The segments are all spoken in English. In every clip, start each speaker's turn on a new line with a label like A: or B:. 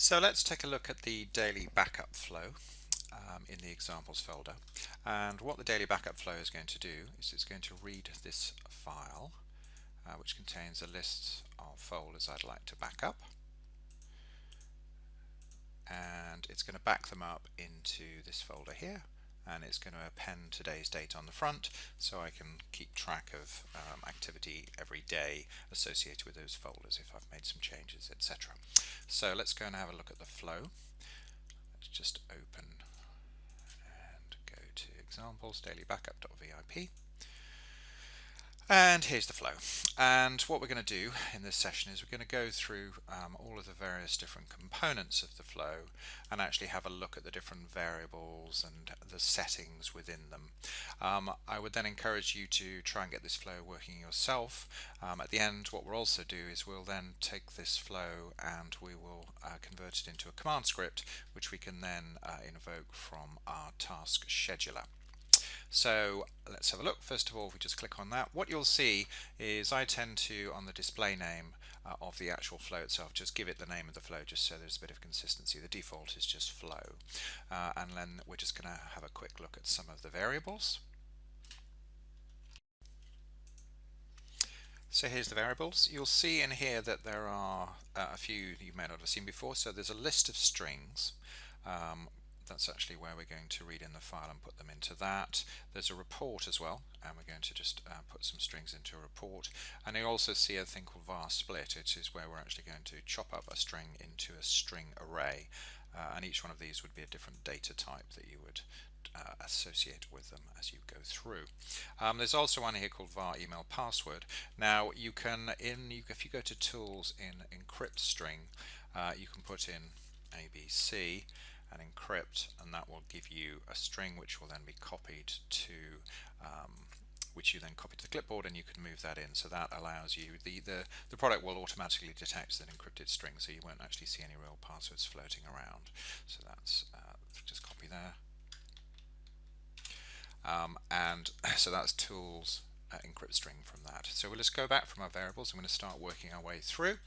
A: So let's take a look at the daily backup flow in the examples folder. And what the daily backup flow is going to do is it's going to read this file, which contains a list of folders I'd like to back up. And it's going to back them up into this folder here. And it's going to append today's date on the front so I can keep track of activity every day associated with those folders if I've made some changes, etc. So let's go and have a look at the flow. Let's just open and go to examples, daily backup.vip. And here's the flow. And what we're going to do in this session is we're going to go through all of the various different components of the flow and actually have a look at the different variables and the settings within them. I would then encourage you to try and get this flow working yourself. At the end, what we'll also do is we'll then take this flow and we will convert it into a command script, which we can then invoke from our task scheduler. So let's have a look. First of all, if we just click on that, what you'll see is I tend to, on the display name of the actual flow itself, just give it the name of the flow just so there's a bit of consistency. The default is just flow. And then we're just going to have a quick look at some of the variables. So here's the variables. You'll see in here that there are a few you may not have seen before. So there's a list of strings. That's actually where we're going to read in the file and put them into that. There's a report as well, and we're going to just put some strings into a report. And you also see a thing called var split, which is where we're actually going to chop up a string into a string array. And each one of these would be a different data type that you would associate with them as you go through. There's also one here called var email password. Now you can, if you go to tools in encrypt string, you can put in ABC and encrypt, and that will give you a string which will then be copied to which you then copy to the clipboard, and you can move that in. So that allows you, the product will automatically detect an encrypted string, so you won't actually see any real passwords floating around. So that's just copy there. And so that's tools encrypt string from that. So we'll just go back from our variables. I'm going to start working our way through.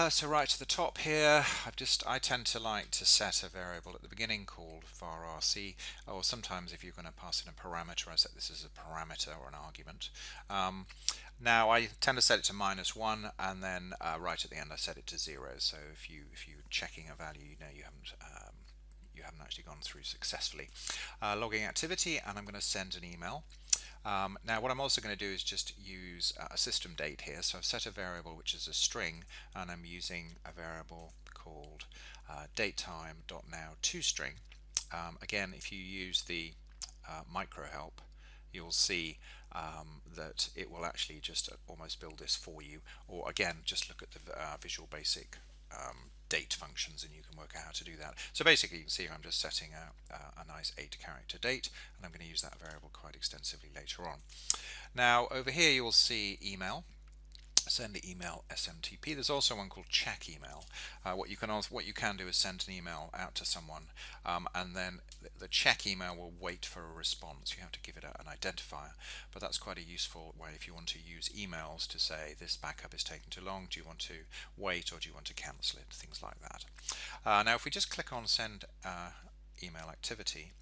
A: So right to the top here, I tend to like to set a variable at the beginning called var_rc, or sometimes if you're going to pass in a parameter, I set this as a parameter or an argument. Now I tend to set it to -1, and then right at the end I set it to 0. So if you're checking a value, you know you haven't actually gone through successfully. Logging activity, and I'm going to send an email. Now what I'm also going to do is just use a system date here. So I've set a variable which is a string, and I'm using a variable called datetime.now_toString. Again, if you use the micro help, you'll see that it will actually just almost build this for you, or again just look at the Visual Basic date functions and you can work out how to do that. So basically you can see here I'm just setting a nice 8-character date, and I'm going to use that variable quite extensively later on. Now over here you will see email, send email SMTP. There's also one called check email. What you can do is send an email out to someone, and then the check email will wait for a response. You have to give it an identifier, but that's quite a useful way if you want to use emails to say this backup is taking too long, do you want to wait or do you want to cancel it, things like that. Now if we just click on send email activity,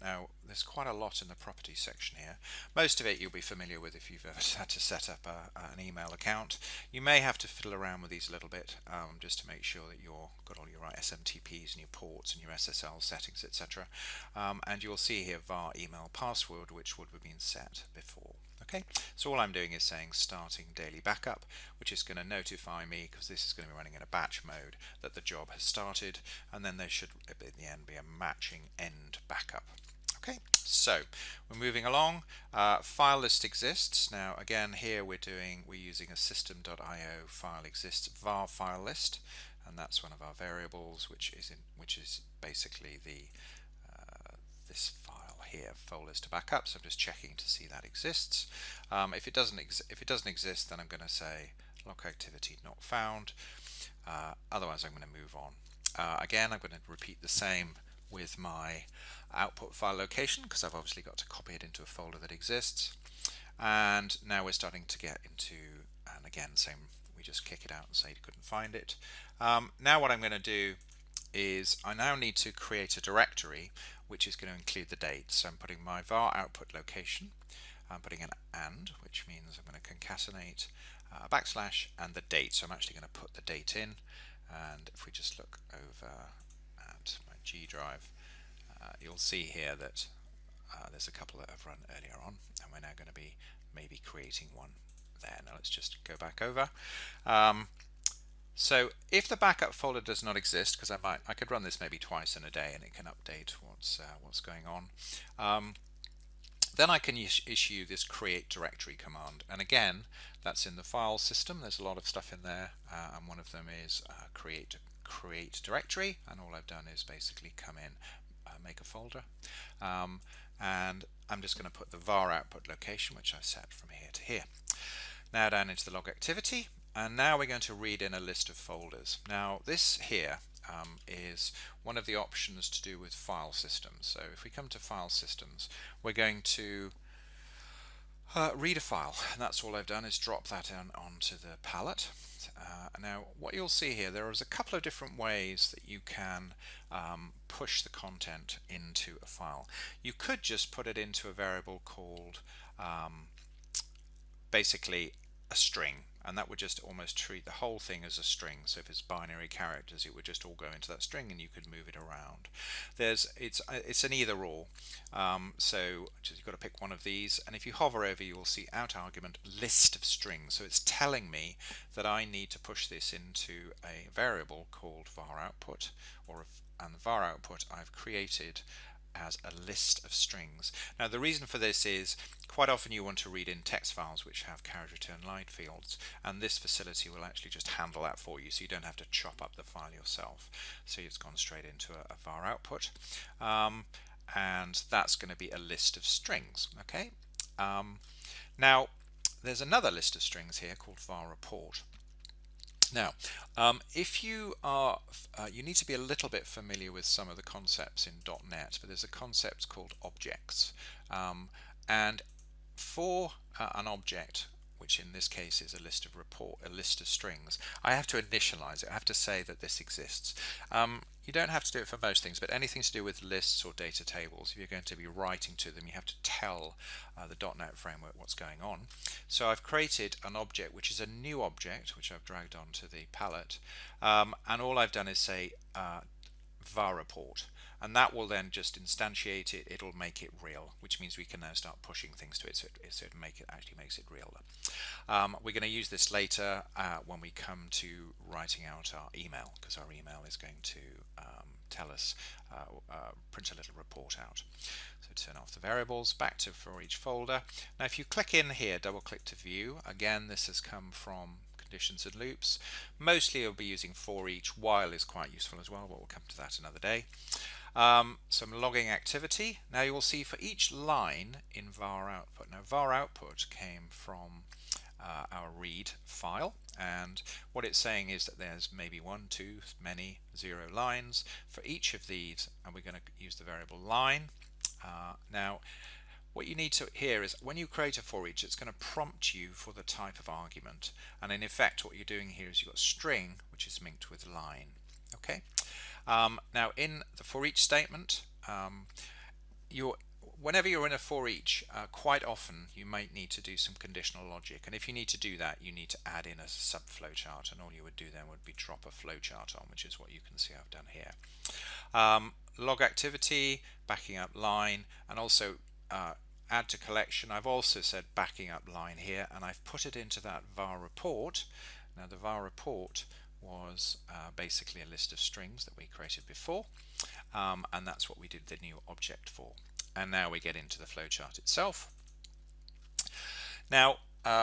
A: now there's quite a lot in the properties section here. Most of it you'll be familiar with if you've ever had to set up an email account. You may have to fiddle around with these a little bit just to make sure that you've got all your right SMTPs and your ports and your SSL settings, etc. And you'll see here var email password, which would have been set before. Okay, so all I'm doing is saying starting daily backup, which is going to notify me, because this is going to be running in a batch mode, that the job has started, and then there should at the end be a matching end backup. Okay, so we're moving along. File list exists. Now again here we're using a system.io file exists var file list, and that's one of our variables, which is basically the this file here, folders to backup. So I'm just checking to see that exists. If it doesn't exist, then I'm going to say log activity not found. Otherwise I'm going to move on. Again, I'm going to repeat the same with my output file location, because I've obviously got to copy it into a folder that exists. And now we're starting to get into, and again, same we just kick it out and say you couldn't find it. Now what I'm going to do is I now need to create a directory which is going to include the date. So I'm putting my var output location, I'm putting an and, which means I'm going to concatenate a backslash and the date. So I'm actually going to put the date in, and if we just look over at my G drive, you'll see here that there's a couple that have run earlier on, and we're now going to be maybe creating one there. Now let's just go back over. So if the backup folder does not exist, because I could run this maybe twice in a day and it can update what's going on, then I can issue this create directory command, and again that's in the file system. There's a lot of stuff in there, and one of them is create directory, and all I've done is basically come in, make a folder, and I'm just going to put the var output location, which I've set from here to here. Now down into the log activity, and now we're going to read in a list of folders. Now this here is one of the options to do with file systems. So if we come to file systems, we're going to read a file, and that's all I've done is drop that onto the palette. Now what you'll see here, there is a couple of different ways that you can push the content into a file. You could just put it into a variable called basically a string, and that would just almost treat the whole thing as a string. So if it's binary characters, it would just all go into that string and you could move it around. It's an either or, so you've got to pick one of these, and if you hover over, you will see out argument list of strings. So it's telling me that I need to push this into a variable called var output, and the var output I've created as a list of strings. Now the reason for this is quite often you want to read in text files which have carriage return line fields, and this facility will actually just handle that for you, so you don't have to chop up the file yourself. So it's gone straight into a var output, and that's going to be a list of strings. Okay. Now there's another list of strings here called var report. Now, if you are, you need to be a little bit familiar with some of the concepts in .NET, but there's a concept called objects, and for an object, which in this case is a list of strings, I have to initialize it. I have to say that this exists. You don't have to do it for most things, but anything to do with lists or data tables, if you're going to be writing to them, you have to tell the .NET framework what's going on. So I've created an object which is a new object, which I've dragged onto the palette, and all I've done is say var report, and that will then just instantiate it. It'll make it real, which means we can now start pushing things to it, so it actually makes it real. We're going to use this later when we come to writing out our email, because our email is going to tell us, print a little report out. So turn off the variables, back to for each folder. Now if you click in here, double click to view, again this has come from conditions and loops. Mostly you'll be using for each. While is quite useful as well, but we'll come to that another day. Some logging activity. Now you will see for each line in var output. Now var output came from our read file, and what it's saying is that there's maybe 1, 2, many, 0 lines for each of these, and we're going to use the variable line. Now what you need to hear is when you create a for each, it's going to prompt you for the type of argument, and in effect what you're doing here is you've got string which is linked with line. Okay. Now in the for each statement, whenever you're in a for each, quite often you might need to do some conditional logic, and if you need to do that, you need to add in a sub flowchart, and all you would do then would be drop a flowchart on, which is what you can see I've done here. Log activity, backing up line, and also add to collection. I've also said backing up line here, and I've put it into that var report. Now the var report was basically a list of strings that we created before, and that's what we did the new object for. And now we get into the flowchart itself. Now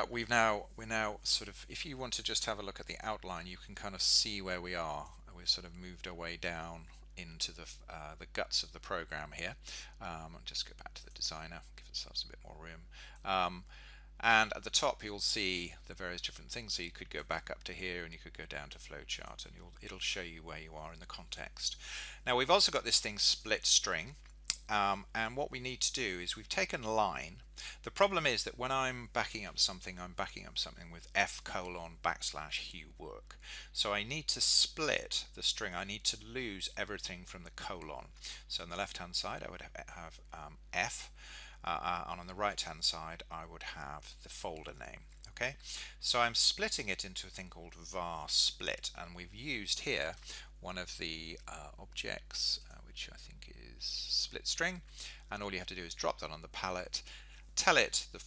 A: we're now sort of, if you want to just have a look at the outline, you can kind of see where we are. We've sort of moved our way down into the guts of the program here. I'll just go back to the designer, give ourselves a bit more room. And at the top you'll see the various different things, so you could go back up to here and you could go down to flowchart, and it'll show you where you are in the context. Now we've also got this thing split string, and what we need to do is we've taken line. The problem is that when I'm backing up something with f:\\hue work. So I need to split the string. I need to lose everything from the colon. So on the left hand side I would have f, and on the right hand side I would have the folder name. Okay, so I'm splitting it into a thing called var split, and we've used here one of the objects which I think is split string, and all you have to do is drop that on the palette, tell it the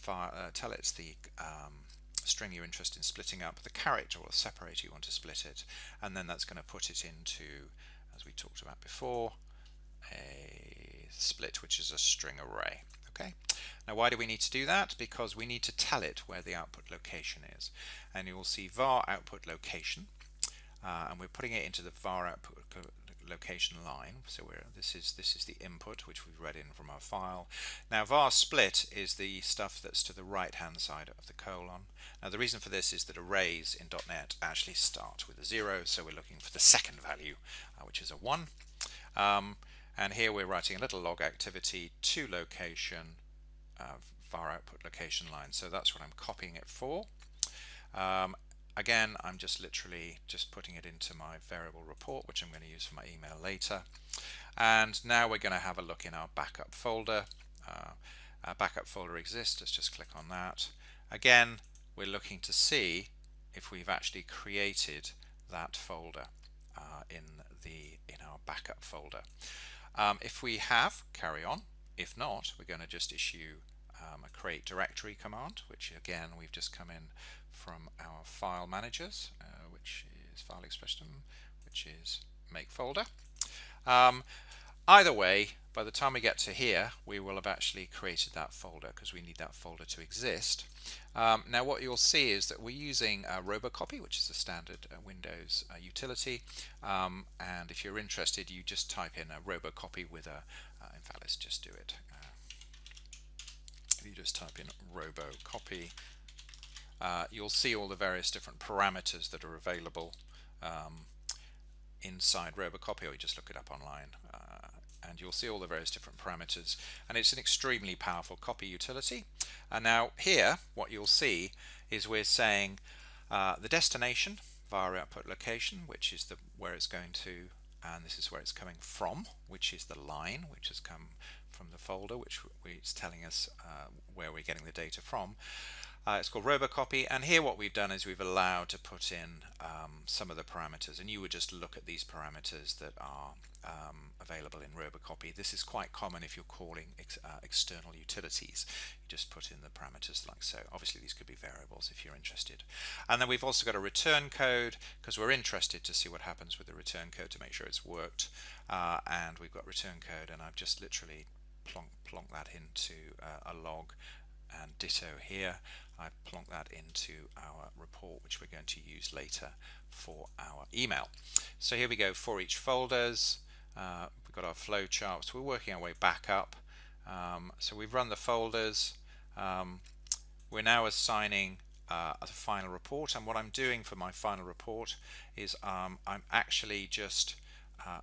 A: string you're interested in splitting up, the character or separator you want to split it, and then that's going to put it into, as we talked about before, a split, which is a string array. Okay. Now why do we need to do that? Because we need to tell it where the output location is, and you will see var output location, and we're putting it into the var output location line. So this is the input which we've read in from our file. Now var split is the stuff that's to the right hand side of the colon. Now the reason for this is that arrays in .NET actually start with a 0, so we're looking for the second value, which is a 1. And here we're writing a little log activity to location, var output location line. So that's what I'm copying it for. Again, I'm just literally just putting it into my variable report, which I'm going to use for my email later. And now we're going to have a look in our backup folder. Our backup folder exists. Let's just click on that. Again, we're looking to see if we've actually created that folder in our backup folder. If we have, carry on. If not, we're going to just issue a create directory command, which again we've just come in from our file managers, which is file expression, which is make folder. Either way, by the time we get to here, we will have actually created that folder because we need that folder to exist. Now what you'll see is that we're using Robocopy, which is a standard Windows utility, and if you're interested, you just type in a Robocopy with a, in fact let's just do it. If you just type in Robocopy, you'll see all the various different parameters that are available inside Robocopy, or you just look it up online, and you'll see all the various different parameters, and it's an extremely powerful copy utility. And now here what you'll see is we're saying the destination var output location, which is where it's going to, and this is where it's coming from, which is the line which has come from the folder, which is telling us where we're getting the data from. It's called Robocopy, and here what we've done is we've allowed to put in some of the parameters, and you would just look at these parameters that are available in Robocopy. This is quite common if you're calling external utilities. You just put in the parameters like so. Obviously these could be variables if you're interested. And then we've also got a return code because we're interested to see what happens with the return code to make sure it's worked. And we've got return code, and I've just literally plonk that into a log, and ditto here. I plonk that into our report, which we're going to use later for our email. So here we go for each folders. We've got our flow charts. We're working our way back up. So we've run the folders. We're now assigning a final report, and what I'm doing for my final report is I'm actually just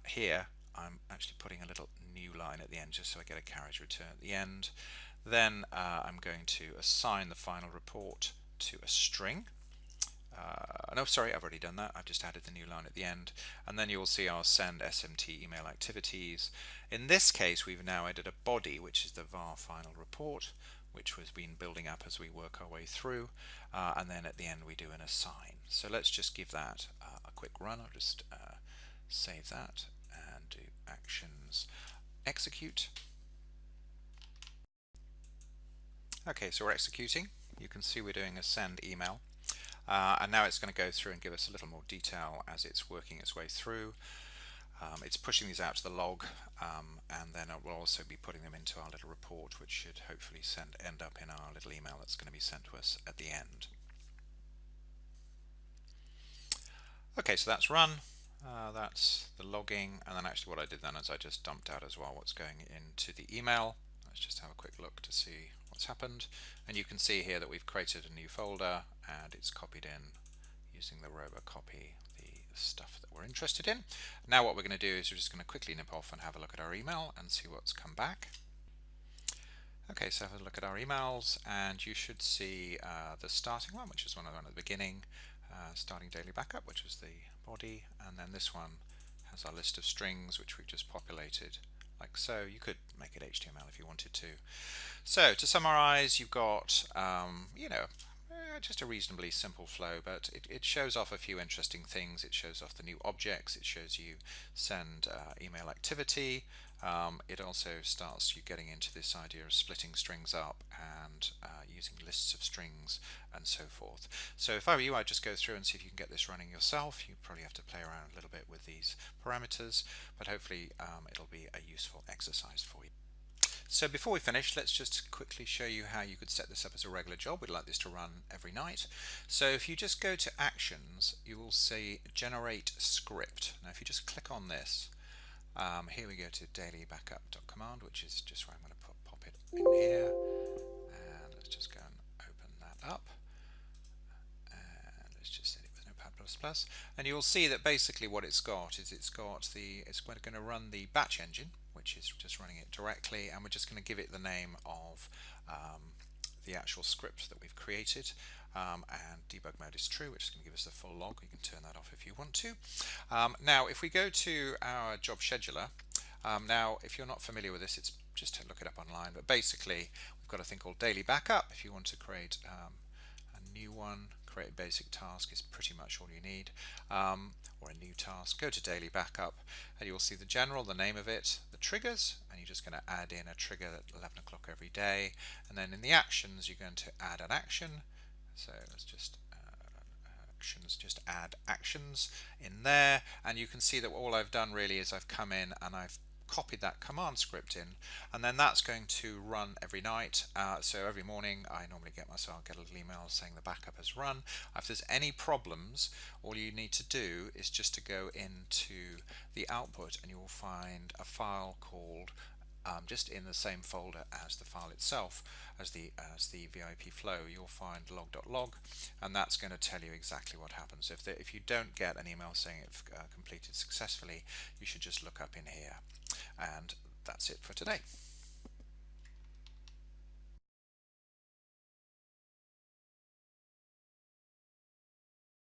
A: here I'm actually putting a little new line at the end just so I get a carriage return at the end. Then I'm going to assign the final report to a string. No, sorry, I've already done that. I've just added the new line at the end. And then you'll see I'll send SMT email activities. In this case, we've now added a body, which is the var final report, which has been building up as we work our way through. And then at the end, we do an assign. So let's just give that a quick run. I'll just save that and do actions execute. Okay, so we're executing. You can see we're doing a send email, and now it's going to go through and give us a little more detail as it's working its way through. It's pushing these out to the log, and then we'll also be putting them into our little report, which should hopefully end up in our little email that's going to be sent to us at the end. Okay, so that's run. That's the logging, and then actually what I did then is I just dumped out as well what's going into the email. Let's just have a quick look to see what's happened, and you can see here that we've created a new folder and it's copied in using the Robocopy, the stuff that we're interested in. Now what we're going to do is we're just going to quickly nip off and have a look at our email and see what's come back. Okay, so have a look at our emails, and you should see the starting one, which is one at the beginning, starting daily backup, which is the body, and then this one has our list of strings, which we've just populated like so. You could make it HTML if you wanted to. So to summarize, you've got, just a reasonably simple flow, but it shows off a few interesting things. It shows off the new objects. It shows you send email activity. It also starts you getting into this idea of splitting strings up and using lists of strings and so forth. So if I were you, I'd just go through and see if you can get this running yourself. You probably have to play around a little bit with these parameters, but hopefully it'll be a useful exercise for you. So before we finish, let's just quickly show you how you could set this up as a regular job. We'd like this to run every night. So if you just go to Actions, you will see Generate Script. Now if you just click on this, here we go to dailybackup.command, which is just where I'm going to pop it in here. And let's just go and open that up. And let's just set it with Notepad++. And you'll see that basically what it's got is it's going to run the batch engine, which is just running it directly, and we're just going to give it the name of the actual script that we've created, and debug mode is true, which is going to give us the full log. You can turn that off if you want to. Now if we go to our job scheduler, now if you're not familiar with this, it's just to look it up online, but basically we've got a thing called daily backup. If you want to create a new one, create a basic task is pretty much all you need, or a new task. Go to daily backup and you'll see the general, the name of it, the triggers, and you're just going to add in a trigger at 11 o'clock every day, and then in the actions you're going to add an action. So let's just add actions in there, and you can see that all I've done really is I've come in and I've copied that command script in, and then that's going to run every night. So every morning I normally get a little email saying the backup has run. If there's any problems, all you need to do is just to go into the output and you'll find a file called just in the same folder as the file itself, as the VIP flow, you'll find log.log, and that's going to tell you exactly what happens. If you don't get an email saying it's completed successfully, you should just look up in here. And that's it for today.